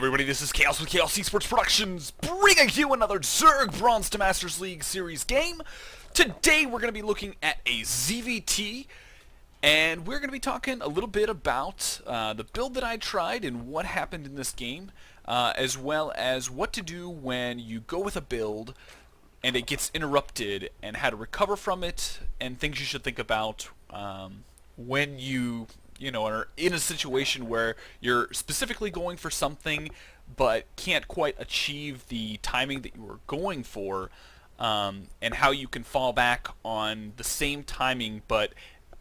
everybody, this is Chaos with Chaos Esports Productions, bringing you another Zerg Bronze to Masters League Series game. Today we're going to be looking at a ZvT, and we're going to be talking a little bit about the build that I tried and what happened in this game, as well as what to do when you go with a build and it gets interrupted, and how to recover from it, and things you should think about when you are in a situation where you're specifically going for something but can't quite achieve the timing that you were going for, and how you can fall back on the same timing but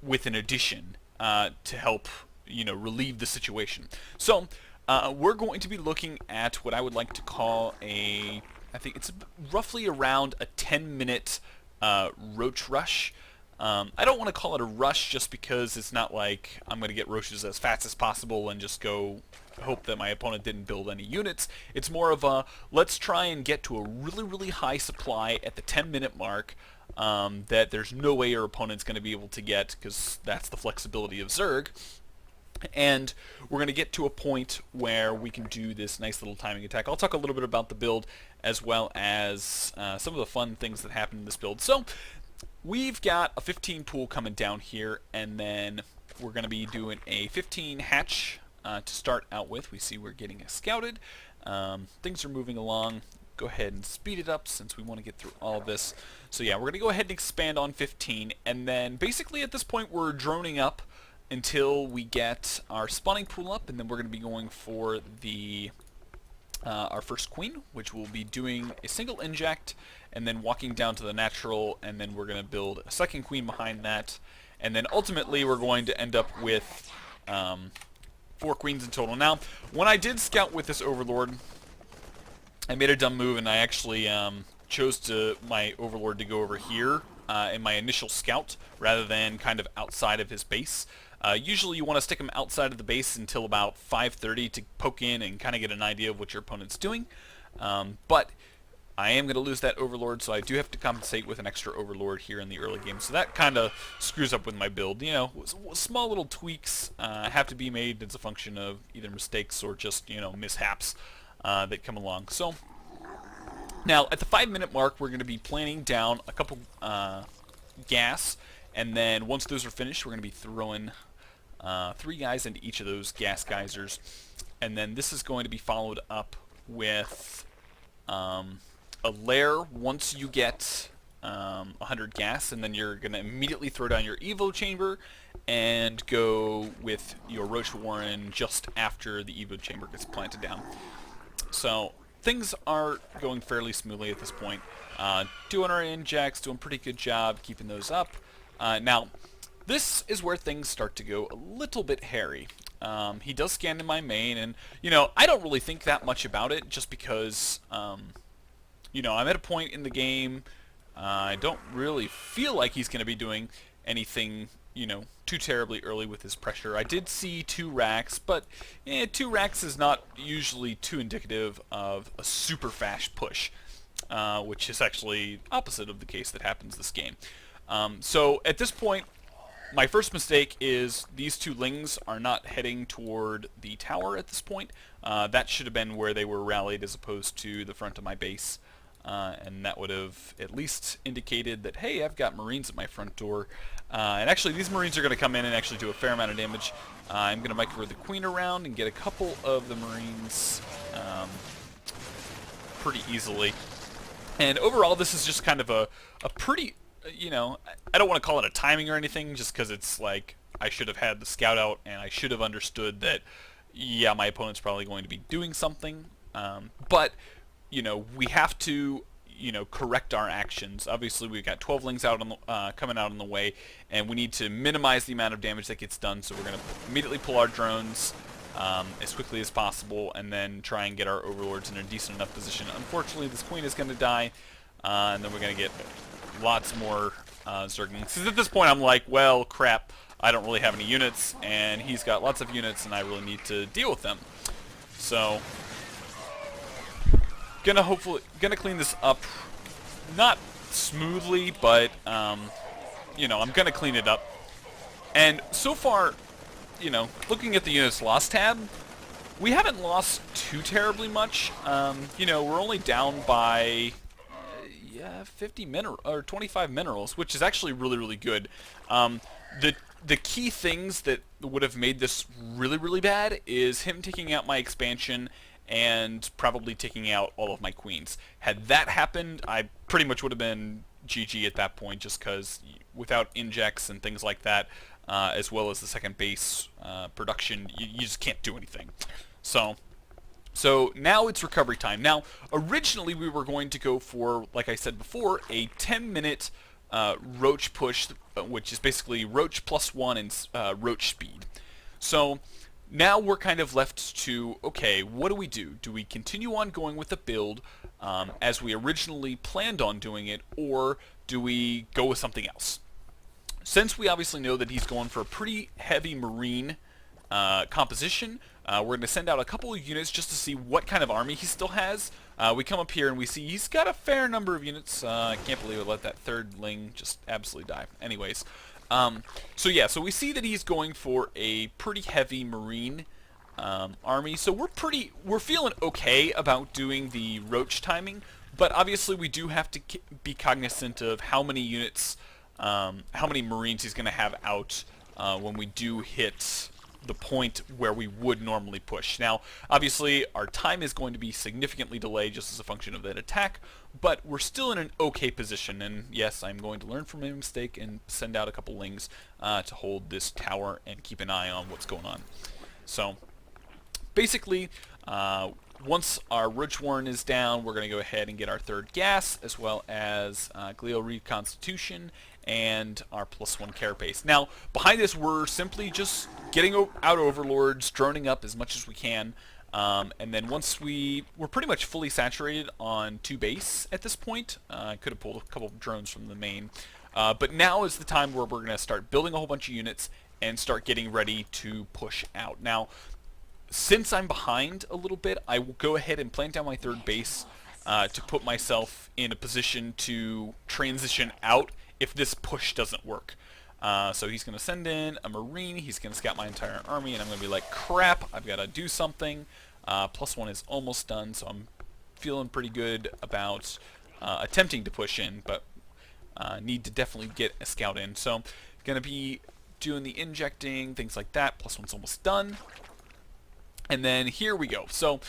with an addition to help relieve the situation. So we're going to be looking at what I would like to call I think it's roughly around a 10-minute roach rush. I don't want to call it a rush just because it's not like I'm going to get roaches as fast as possible and just go hope that my opponent didn't build any units. It's more of a, let's try and get to a really, really high supply at the 10-minute mark that there's no way your opponent's going to be able to get, because that's the flexibility of Zerg. And we're going to get to a point where we can do this nice little timing attack. I'll talk a little bit about the build as well as some of the fun things that happen in this build. So we've got a 15 pool coming down here, and then we're going to be doing a 15 hatch to start out with. We see we're getting scouted. Things are moving along. Go ahead and speed it up since we want to get through all of this. So yeah, we're going to go ahead and expand on 15, and then basically at this point we're droning up until we get our spawning pool up, and then we're going to be going for the our first queen, which will be doing a single inject and then walking down to the natural, and then we're going to build a second queen behind that, and then ultimately we're going to end up with 4 queens in total. Now, when I did scout with this Overlord, I made a dumb move, and I actually chose my Overlord to go over here in my initial scout rather than kind of outside of his base. Usually you want to stick him outside of the base until about 5:30 to poke in and kind of get an idea of what your opponent's doing. But I am going to lose that Overlord, so I do have to compensate with an extra Overlord here in the early game. So that kind of screws up with my build. Small little tweaks have to be made as a function of either mistakes or just, mishaps that come along. So now at the 5-minute mark, we're going to be planning down a couple gas, and then once those are finished, we're going to be throwing 3 guys into each of those gas geysers, and then this is going to be followed up with a lair once you get 100 gas, and then you're going to immediately throw down your Evo chamber and go with your Roach Warren just after the Evo chamber gets planted down. So things are going fairly smoothly at this point. Doing our injects, doing a pretty good job keeping those up. Now, this is where things start to go a little bit hairy. He does scan in my main, and, I don't really think that much about it just because, I'm at a point in the game, I don't really feel like he's going to be doing anything, too terribly early with his pressure. I did see 2 racks, but 2 racks is not usually too indicative of a super fast push, which is actually opposite of the case that happens this game. So at this point, my first mistake is these 2 lings are not heading toward the tower at this point. That should have been where they were rallied as opposed to the front of my base. And that would have at least indicated that, hey, I've got Marines at my front door. And actually, these Marines are going to come in and actually do a fair amount of damage. I'm going to microwave the queen around and get a couple of the Marines pretty easily. And overall, this is just kind of a pretty... I don't want to call it a timing or anything, just because it's like I should have had the scout out and I should have understood that, yeah, my opponent's probably going to be doing something. But, we have to, correct our actions. Obviously, we've got 12 lings out on the, coming out on the way, and we need to minimize the amount of damage that gets done. So we're going to immediately pull our drones as quickly as possible, and then try and get our overlords in a decent enough position. Unfortunately, this queen is going to die, and then we're going to get lots more Zerglings. Because at this point I'm like, well, crap, I don't really have any units, and he's got lots of units, and I really need to deal with them. So, gonna clean this up, not smoothly, but I'm gonna clean it up. And so far, looking at the units lost tab, we haven't lost too terribly much. You know, we're only down by yeah, 50 mineral or 25 minerals, which is actually really, really good. The key things that would have made this really, really bad is him taking out my expansion and probably taking out all of my queens. Had that happened, I pretty much would have been GG at that point, just because without injects and things like that, as well as the second base production, you just can't do anything. So now it's recovery time. Now, originally we were going to go for, like I said before, a 10-minute roach push, which is basically roach +1 and roach speed. So now we're kind of left to, okay, what do we do? Do we continue on going with the build as we originally planned on doing it, or do we go with something else? Since we obviously know that he's going for a pretty heavy marine composition, we're going to send out a couple of units just to see what kind of army he still has. We come up here and we see he's got a fair number of units. I can't believe I let that third ling just absolutely die. Anyways, so yeah, so we see that he's going for a pretty heavy marine army. So we're feeling okay about doing the roach timing, but obviously we do have to be cognizant of how many units, how many marines he's going to have out when we do hit the point where we would normally push. Now, obviously, our time is going to be significantly delayed just as a function of that attack, but we're still in an okay position, and yes, I'm going to learn from my mistake and send out a couple lings to hold this tower and keep an eye on what's going on. So, basically, once our Roach Warren is down, we're going to go ahead and get our third gas, as well as Glial Reconstitution, and our +1 carapace. Now, behind this, we're simply just getting out overlords, droning up as much as we can, and then once we're pretty much fully saturated on 2 base at this point. I could have pulled a couple of drones from the main, but now is the time where we're going to start building a whole bunch of units and start getting ready to push out. Now, since I'm behind a little bit, I will go ahead and plant down my third base to put myself in a position to transition out if this push doesn't work. So he's going to send in a marine, he's going to scout my entire army, and I'm going to be like, crap, I've got to do something. +1 is almost done, so I'm feeling pretty good about attempting to push in, but need to definitely get a scout in. So going to be doing the injecting, things like that. +1's almost done. And then here we go. So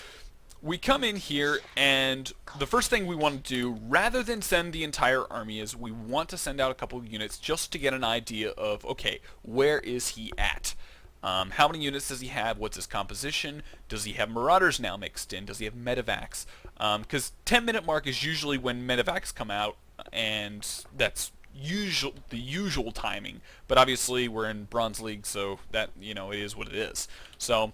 we come in here, and the first thing we want to do, rather than send the entire army, is we want to send out a couple of units just to get an idea of, okay, where is he at? How many units does he have? What's his composition? Does he have Marauders now mixed in? Does he have Medivacs? Because 10-minute mark is usually when Medivacs come out, and that's the usual timing, but obviously we're in Bronze League, so that, you know, it is what it is. So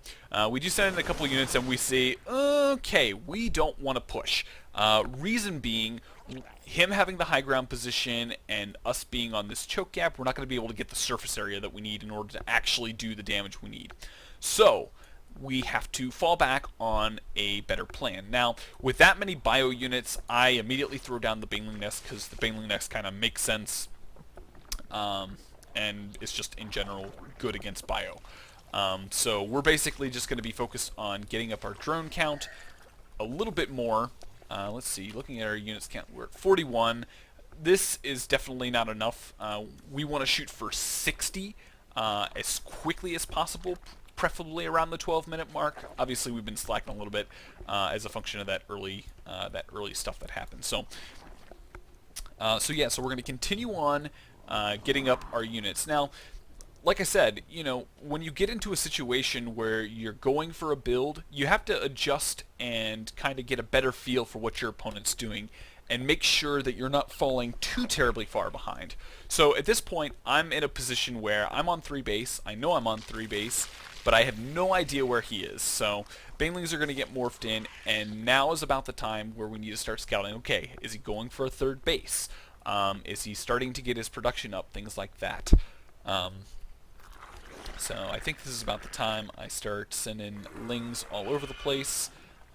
we do send in a couple of units, and we see, okay, we don't want to push. Reason being, him having the high ground position and us being on this choke gap, we're not going to be able to get the surface area that we need in order to actually do the damage we need. So we have to fall back on a better plan. Now, with that many bio units, I immediately throw down the Baneling Nest, because the Baneling Nest kind of makes sense, and it's just, in general, good against bio. So we're basically just going to be focused on getting up our drone count a little bit more. Let's see, looking at our units count, we're at 41. This is definitely not enough. We want to shoot for 60 as quickly as possible, preferably around the 12-minute mark. Obviously, we've been slacking a little bit as a function of that early stuff that happened. So yeah, so we're going to continue on getting up our units. Now, like I said, you know, when you get into a situation where you're going for a build, you have to adjust and kind of get a better feel for what your opponent's doing, and make sure that you're not falling too terribly far behind. So at this point, I'm in a position where I'm on 3 base. I know I'm on 3 base, but I have no idea where he is. So Banelings are going to get morphed in, and now is about the time where we need to start scouting. Okay, is he going for a 3rd base? Is he starting to get his production up? Things like that. So I think this is about the time I start sending lings all over the place,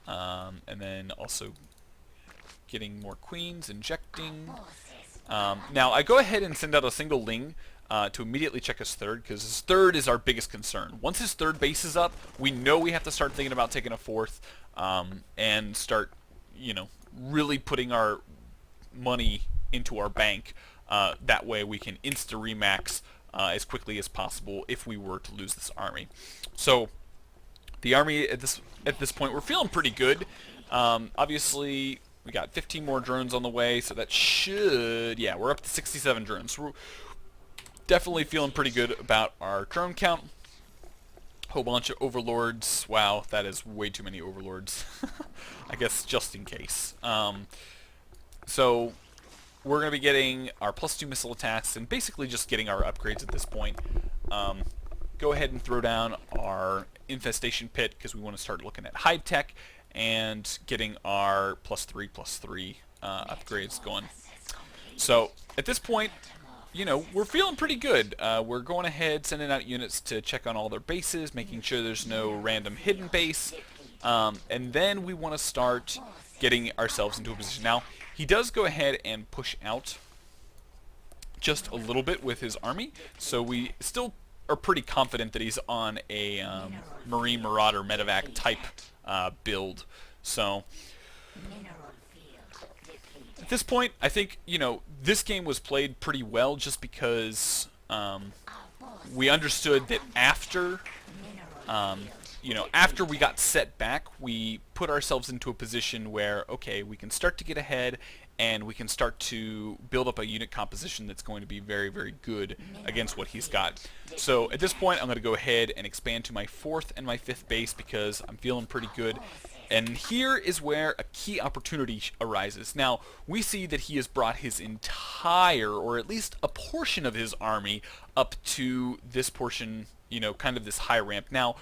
and then also getting more queens, injecting. Now I go ahead and send out a single ling to immediately check his third, because his third is our biggest concern. Once his third base is up, we know we have to start thinking about taking a fourth, and start, really putting our money into our bank. That way we can insta-remax as quickly as possible if we were to lose this army. So the army at this point, we're feeling pretty good. Obviously, we got 15 more drones on the way, so that should, yeah, we're up to 67 drones. So we're definitely feeling pretty good about our drone count. Whole bunch of overlords. Wow, that is way too many overlords. I guess just in case. So we're going to be getting our +2 missile attacks and basically just getting our upgrades at this point. Go ahead and throw down our infestation pit because we want to start looking at hive tech and getting our +3/+3 upgrades going. So at this point, we're feeling pretty good. We're going ahead, sending out units to check on all their bases, making sure there's no random hidden base, and then we want to start getting ourselves into a position. Now, he does go ahead and push out just a little bit with his army, so we still are pretty confident that he's on a Marine Marauder medevac type build. So at this point, I think, this game was played pretty well just because we understood that after we got set back, we put ourselves into a position where, okay, we can start to get ahead and we can start to build up a unit composition that's going to be very, very good against what he's got. So at this point, I'm going to go ahead and expand to my 4th and my 5th base because I'm feeling pretty good. And here is where a key opportunity arises. Now, we see that he has brought his entire, or at least a portion of his army up to this portion, kind of this high ramp. Now,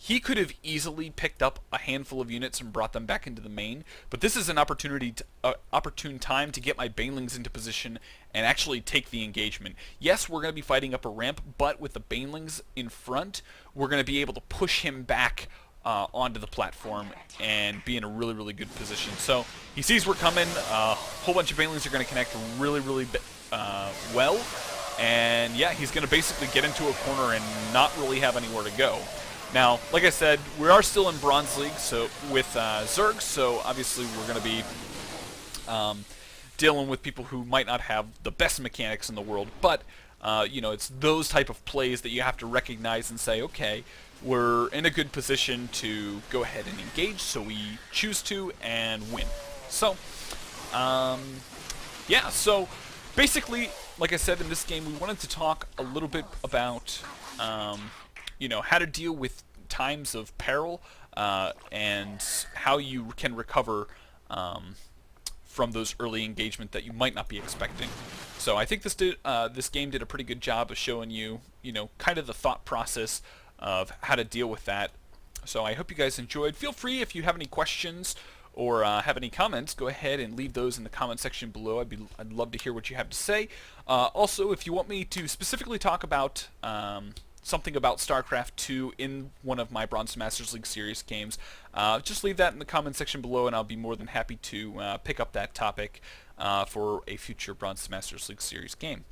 he could have easily picked up a handful of units and brought them back into the main, but this is an opportune time to get my banelings into position and actually take the engagement. Yes, we're going to be fighting up a ramp, but with the banelings in front, we're going to be able to push him back onto the platform and be in a really, really good position. So he sees we're coming. A whole bunch of banelings are going to connect really, really well, and yeah, he's going to basically get into a corner and not really have anywhere to go. Now, like I said, we are still in Bronze League, so with Zerg, so obviously we're going to be dealing with people who might not have the best mechanics in the world, but it's those type of plays that you have to recognize and say, okay, we're in a good position to go ahead and engage, so we choose to and win. So, yeah, so basically, like I said, in this game, we wanted to talk a little bit about how to deal with times of peril and how you can recover from those early engagement that you might not be expecting. So I think this game did a pretty good job of showing you, kind of the thought process of how to deal with that. So I hope you guys enjoyed. Feel free, if you have any questions or have any comments, go ahead and leave those in the comment section below. I'd love to hear what you have to say. Also, if you want me to specifically talk about something about StarCraft 2 in one of my Bronze Masters League series games, just leave that in the comment section below and I'll be more than happy to pick up that topic for a future Bronze Masters League series game.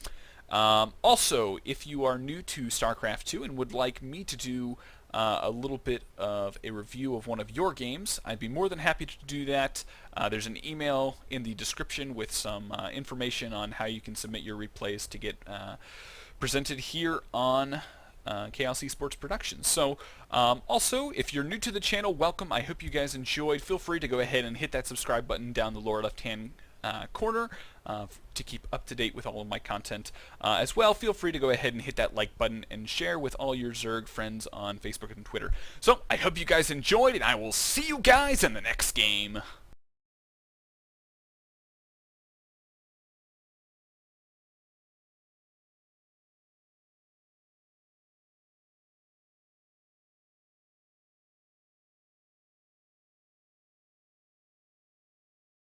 Also, if you are new to StarCraft 2 and would like me to do a little bit of a review of one of your games, I'd be more than happy to do that. There's an email in the description with some information on how you can submit your replays to get presented here on Chaos Esports Productions. So, also, if you're new to the channel, welcome. I hope you guys enjoyed. Feel free to go ahead and hit that subscribe button down the lower left-hand corner to keep up to date with all of my content. As well, feel free to go ahead and hit that like button and share with all your Zerg friends on Facebook and Twitter. So, I hope you guys enjoyed, and I will see you guys in the next game.